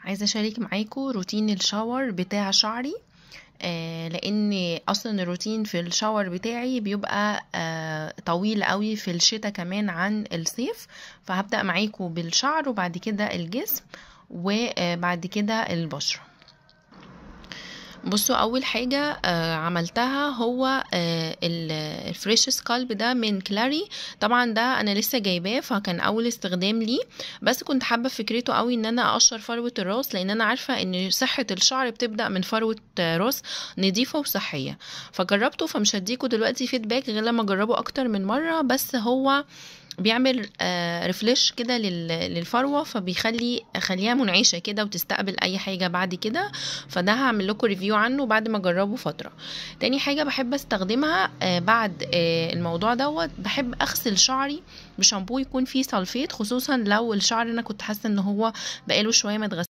عايزة أشارك معاكم روتين الشاور بتاع شعري. لأن أصلا الروتين في الشاور بتاعي بيبقى طويل قوي في الشتاء كمان عن الصيف. فهبدأ معاكم بالشعر وبعد كده الجسم وبعد كده البشرة. بصوا، اول حاجه عملتها هو الفريش سكالب ده من كلاري. طبعا ده انا لسه جايباه فكان اول استخدام ليه، بس كنت حابه فكرته قوي ان انا اقشر فروه الراس، لان انا عارفه ان صحه الشعر بتبدا من فروه راس نظيفه وصحيه. فجربته، فمش هديكوا دلوقتي فيدباك غير لما اجربه اكتر من مره. بس هو بيعمل ريفليش كده للفروه، خليها منعشه كده وتستقبل اي حاجه بعد كده. فده هعمل لكم ريفيو عنه بعد ما اجربه فتره. تاني حاجه بحب استخدمها بعد الموضوع دوت، بحب اغسل شعري بشامبو يكون فيه سلفيت، خصوصا لو الشعر انا كنت حاسه ان هو بقاله شويه ما اتغسل.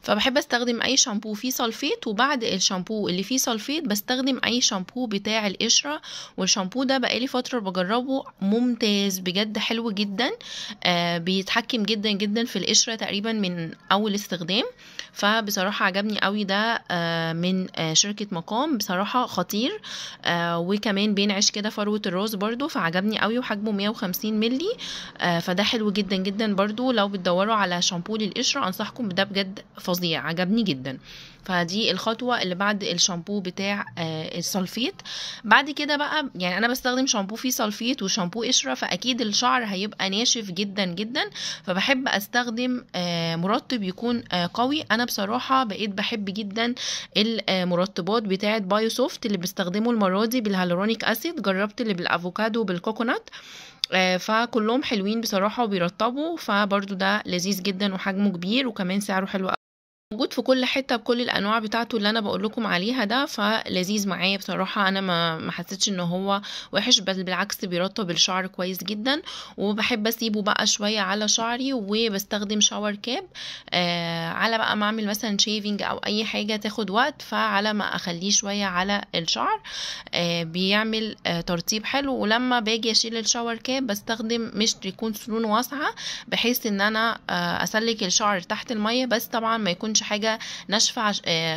فبحب استخدم اي شامبو فيه سلفيت، وبعد الشامبو اللي فيه سلفيت بستخدم اي شامبو بتاع القشره. والشامبو ده بقالي فتره بجربه، ممتاز بجد، حلو جدا. بيتحكم جدا جدا في القشره تقريبا من اول استخدام. فبصراحه عجبني قوي ده، من شركه مقام، بصراحه خطير. وكمان بينعش كده فروه الراس برضو، فعجبني قوي، وحجمه 150 ملي. فده حلو جدا جدا برضو. لو بتدوروا على شامبو للقشره انصحكم بده، بجد فظيع، عجبني جدا. فدي الخطوة اللي بعد الشامبو بتاع السلفيت. بعد كده بقى يعني انا بستخدم شامبو فيه سلفيت وشامبو قشرة، فاكيد الشعر هيبقى ناشف جدا جدا. فبحب استخدم مرطب يكون قوي. انا بصراحة بقيت بحب جدا المرطبات بتاعة بايو سوفت اللي بستخدمه المرة دي بالهالورونيك اسيد. جربت اللي بالافوكادو وبالكوكونات، فكلهم حلوين بصراحة وبيرطبوا. فبرضو ده لذيذ جدا وحجمه كبير وكمان سعره حلو، موجود في كل حته بكل الانواع بتاعته اللي انا بقول لكم عليها ده. فلذيذ معايا بصراحه، انا ما حسيتش ان هو وحش، بل بالعكس بيرطب الشعر كويس جدا. وبحب اسيبه بقى شويه على شعري، وبستخدم شاور كاب على بقى ما اعمل مثلا شيفنج او اي حاجه تاخد وقت، فعلى ما اخليه شويه على الشعر بيعمل ترطيب حلو. ولما باجي اشيل الشاور كاب بستخدم مشط يكون سنون واسعه، بحيث ان انا اسلك الشعر تحت الميه، بس طبعا ما يكونش حاجه ناشفه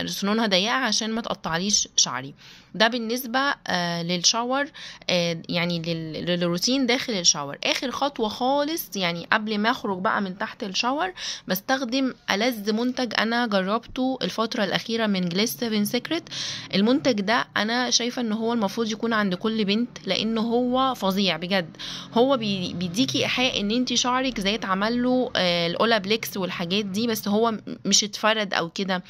سنونها ضيقه عشان ما تقطعليش شعري. ده بالنسبه للشاور، يعني للروتين داخل الشاور. اخر خطوه خالص يعني قبل ما اخرج بقى من تحت الشاور، بستخدم ألذ منتج انا جربته الفتره الاخيره من جليس 7 سيكريت. المنتج ده انا شايفه ان هو المفروض يكون عند كل بنت، لانه هو فظيع بجد. هو بيديكي ايحاء ان انتي شعرك زي اتعمل له الاولابليكس والحاجات دي، بس هو مش اتفرد او كده.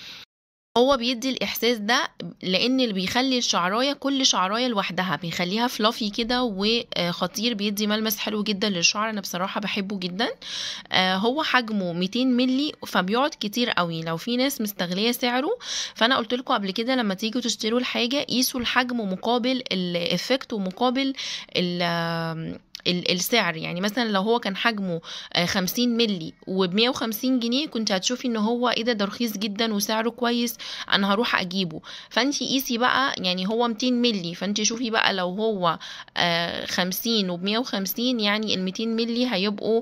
هو بيدي الاحساس ده، لان اللي بيخلي الشعرايه كل شعرايه لوحدها بيخليها فلافي كده وخطير، بيدي ملمس حلو جدا للشعر. انا بصراحه بحبه جدا. هو حجمه 200 ملي، فبيقعد كتير قوي لو في ناس مستغليه سعره. فانا قلت لكم قبل كده لما تيجوا تشتروا الحاجه قيسوا الحجم مقابل الافكت ومقابل السعر. يعني مثلا لو هو كان حجمه 50 ملي وب150 جنيه، كنت هتشوفي ان هو ايه ده رخيص جدا وسعره كويس، انا هروح اجيبه. فانتي قيسي بقى، يعني هو 200 ملي، فانتي شوفي بقى لو هو 50 وب150، يعني ال200 ملي هيبقوا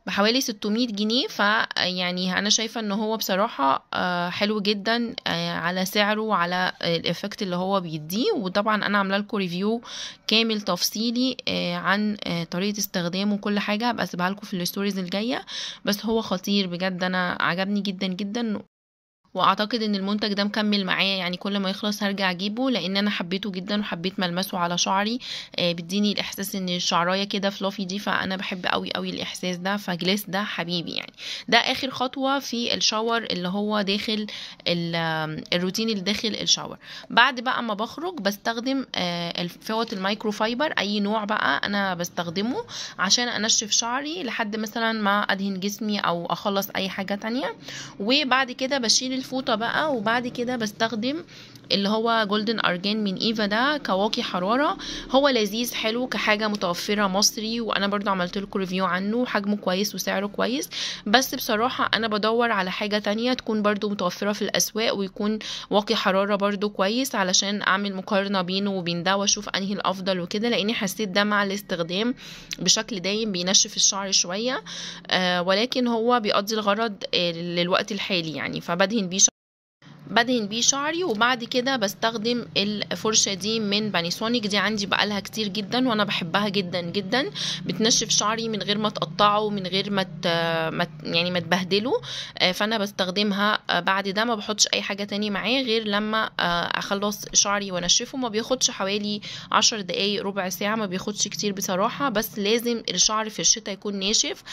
بحوالي 600 جنيه. فيعني انا شايفة ان هو بصراحة حلو جدا على سعره وعلى الافكت اللي هو بيديه. وطبعا انا عامله لكم ريفيو كامل تفصيلي عن طريقة استخدامه وكل حاجة، هبقى اسيبها لكم في الستوريز الجاية. بس هو خطير بجد، انا عجبني جدا جدا. واعتقد ان المنتج ده مكمل معايا، يعني كل ما يخلص هرجع اجيبه، لان انا حبيته جدا وحبيت ملمسه على شعري. بيديني الاحساس ان الشعرايه كده فلافي دي، فانا بحب قوي قوي الاحساس ده. فجليس ده حبيبي يعني. ده اخر خطوه في الشاور اللي هو داخل الروتين اللي داخل الشاور. بعد بقى ما بخرج بستخدم فوط المايكرو فايبر، اي نوع بقى انا بستخدمه عشان انشف شعري لحد مثلا ما ادهن جسمي او اخلص اي حاجه تانية. وبعد كده بشيل الفوطة بقى، وبعد كده بستخدم اللي هو جولدن ارجان من ايفا، ده كواقي حرارة. هو لذيذ حلو كحاجة متوفرة مصري، وانا برضو عملت لكم ريفيو عنه، حجمه كويس وسعره كويس. بس بصراحة انا بدور على حاجة تانية تكون برضو متوفرة في الاسواق، ويكون واقي حرارة برضو كويس، علشان اعمل مقارنة بينه وبين ده واشوف انهي الافضل وكده، لاني حسيت ده مع الاستخدام بشكل دايم بينشف الشعر شوية. ولكن هو بيقضي الغرض للوقت الحالي يعني، بدهن بيه شعري. وبعد كده بستخدم الفرشة دي من بانيسونيك، دي عندي بقالها كتير جدا وانا بحبها جدا جدا، بتنشف شعري من غير ما تقطعه، من غير يعني ما تبهدله. فانا بستخدمها. بعد ده ما بحطش اي حاجة تاني معاه غير لما اخلص شعري وانشفه. ما بياخدش حوالي 10 دقايق ربع ساعة، ما بياخدش كتير بصراحة، بس لازم الشعر في الشتاء يكون ناشف.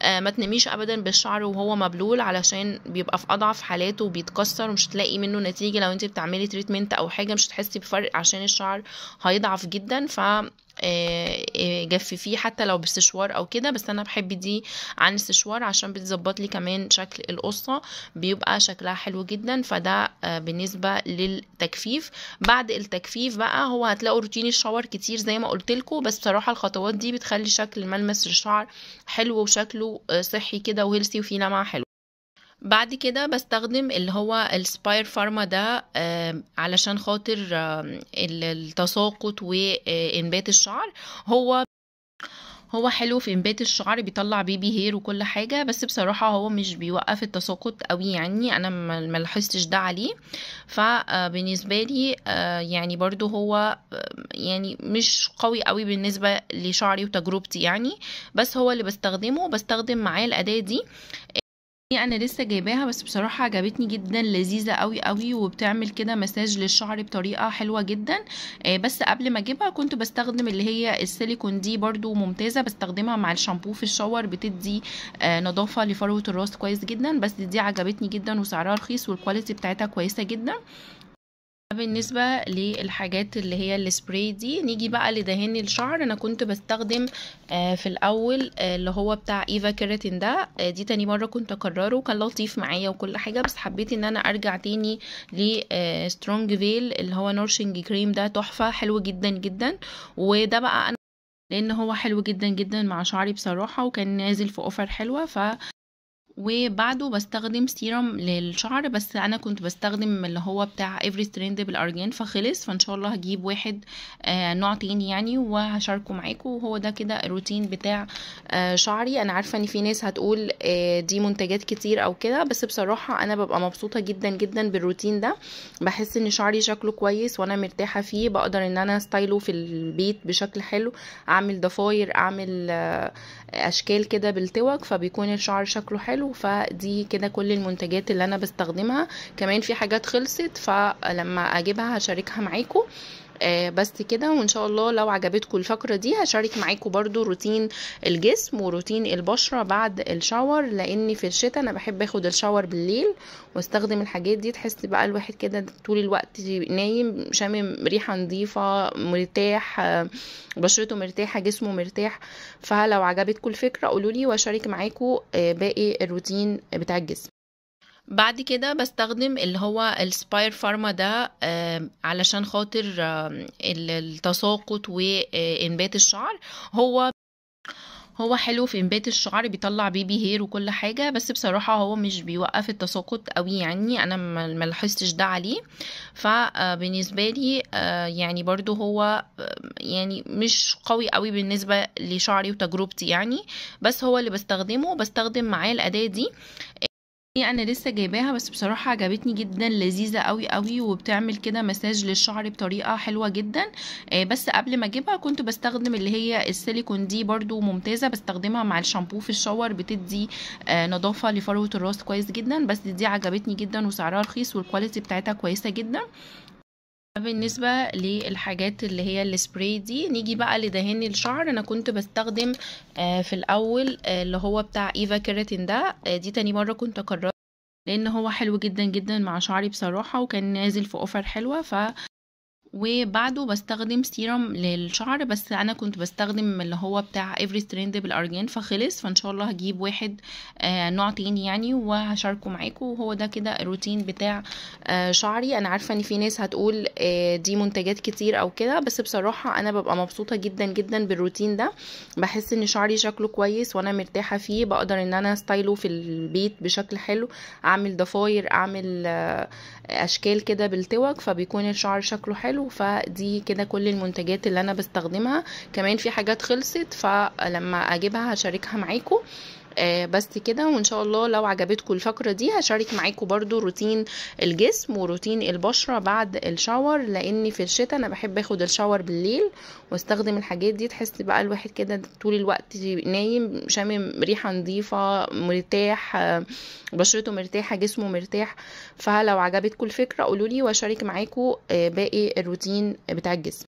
ما تنميش ابدا بالشعر وهو مبلول، علشان بيبقى في اضعف حالاته وبيتكسر، ومش هتلاقي منه نتيجة. لو انت بتعملي تريتمنت او حاجة مش هتحسي بفرق، عشان الشعر هيضعف جدا. ف جففيه حتى لو بالسشوار او كده، بس انا بحب دي عن السشوار عشان بتظبط لي كمان شكل القصة، بيبقى شكلها حلو جدا. فده بالنسبة للتجفيف. بعد التجفيف بقى هو هتلاقوا روتين الشاور كتير زي ما قلت لكم، بس بصراحة الخطوات دي بتخلي شكل ملمس الشعر حلو، وشكله صحي كده وهيلثي وفيه لمعة حلوة. بعد كده بستخدم اللي هو السباير فارما ده علشان خاطر التساقط وإنبات الشعر. هو حلو في انبات الشعر، بيطلع بيبي هير وكل حاجة، بس بصراحة هو مش بيوقف التساقط قوي يعني، انا ما لاحظتش ده عليه. فبالنسبة لي يعني برضو هو يعني مش قوي قوي بالنسبة لشعري وتجربتي يعني، بس هو اللي بستخدم معاه الأداة دي. انا لسه جايباها، بس بصراحه عجبتني جدا، لذيذه قوي قوي، وبتعمل كده مساج للشعر بطريقه حلوه جدا. بس قبل ما اجيبها كنت بستخدم اللي هي السيليكون، دي برضو ممتازه، بستخدمها مع الشامبو في الشاور، بتدي نظافه لفروه الراس كويس جدا. بس دي عجبتني جدا وسعرها رخيص والكواليتي بتاعتها كويسه جدا. بالنسبة للحاجات اللي هي السبراي دي، نيجي بقى لدهان الشعر. انا كنت بستخدم في الاول اللي هو بتاع ايفا كيراتين ده، دي تاني مرة كنت اكرره، كان لطيف معايا وكل حاجة، بس حبيت ان انا ارجع تاني لسترونج فيل اللي هو نورشنج كريم، ده تحفة حلو جدا جدا. وده بقى انا لان هو حلو جدا جدا مع شعري بصراحة، وكان نازل في اوفر حلوة. وبعده بستخدم سيرم للشعر، بس انا كنت بستخدم اللي هو بتاع ايفريست ترند بالارجان فخلص، فان شاء الله هجيب واحد نوع تاني يعني وهشاركه معاكم. وهو ده كده الروتين بتاع شعري. انا عارفه ان في ناس هتقول دي منتجات كتير او كده، بس بصراحه انا ببقى مبسوطه جدا جدا بالروتين ده، بحس ان شعري شكله كويس وانا مرتاحه فيه، بقدر ان انا ستايله في البيت بشكل حلو، اعمل ضفاير، اعمل اشكال كده بالتوك، فبيكون الشعر شكله حلو. فدي كده كل المنتجات اللي انا بستخدمها. كمان في حاجات خلصت، فلما اجيبها هشاركها معاكم. بس كده، وان شاء الله لو عجبتكم الفقرة دي هشارك معاكم برضو روتين الجسم وروتين البشرة بعد الشاور، لان في الشتاء انا بحب اخد الشاور بالليل واستخدم الحاجات دي، تحس بقى الواحد كده طول الوقت نايم شامم ريحة نظيفة، مرتاح، بشرته مرتاحة، جسمه مرتاح. فلو عجبتكم الفكرة قولولي واشارك معاكم باقي الروتين بتاع الجسم. بعد كده بستخدم اللي هو السباير فارما ده علشان خاطر التساقط وإنبات الشعر. هو حلو في انبات الشعر، بيطلع بيبي هير وكل حاجة، بس بصراحة هو مش بيوقف التساقط قوي يعني، انا ما لاحظتش ده عليه. فبالنسبة لي يعني برضو هو يعني مش قوي قوي بالنسبة لشعري وتجربتي يعني، بس هو اللي بستخدم معاه الأداة دي. انا لسه جايباها، بس بصراحه عجبتني جدا، لذيذه قوي قوي، وبتعمل كده مساج للشعر بطريقه حلوه جدا. بس قبل ما اجيبها كنت بستخدم اللي هي السيليكون، دي برضو ممتازه، بستخدمها مع الشامبو في الشاور، بتدي نظافه لفروه الراس كويس جدا. بس دي عجبتني جدا وسعرها رخيص والكواليتي بتاعتها كويسه جدا. بالنسبة للحاجات اللي هي السبراي دي، نيجي بقى لدهان الشعر. انا كنت بستخدم في الاول اللي هو بتاع ايفا كيراتين ده، دي تاني مرة كنت اكرره، لان هو حلو جدا جدا مع شعري بصراحة، وكان نازل في اوفر حلوة. وبعده بستخدم سيرم للشعر، بس انا كنت بستخدم اللي هو بتاع ايفريست ترند بالارجان فخلص، فان شاء الله هجيب واحد نوع تاني يعني وهشاركه معاكم. وهو ده كده الروتين بتاع شعري. انا عارفه ان في ناس هتقول دي منتجات كتير او كده، بس بصراحه انا ببقى مبسوطه جدا جدا بالروتين ده. بحس ان شعري شكله كويس وانا مرتاحه فيه، بقدر ان انا ستايله في البيت بشكل حلو، اعمل ضفاير، اعمل اشكال كده بالتوك، فبيكون الشعر شكله حلو. فدي كده كل المنتجات اللي انا بستخدمها. كمان في حاجات خلصت، فلما اجيبها هشاركها معاكم. بس كده. وان شاء الله لو عجبتكم الفقرة دي هشارك معاكم برضو روتين الجسم وروتين البشرة بعد الشاور، لاني في الشتاء انا بحب اخد الشاور بالليل واستخدم الحاجات دي. تحس بقى الواحد كده طول الوقت نايم شامم ريحة نظيفة، مرتاح، بشرته مرتاحة، جسمه مرتاح. فلو عجبتكم الفكرة قولولي واشارك معاكم باقي الروتين بتاع الجسم.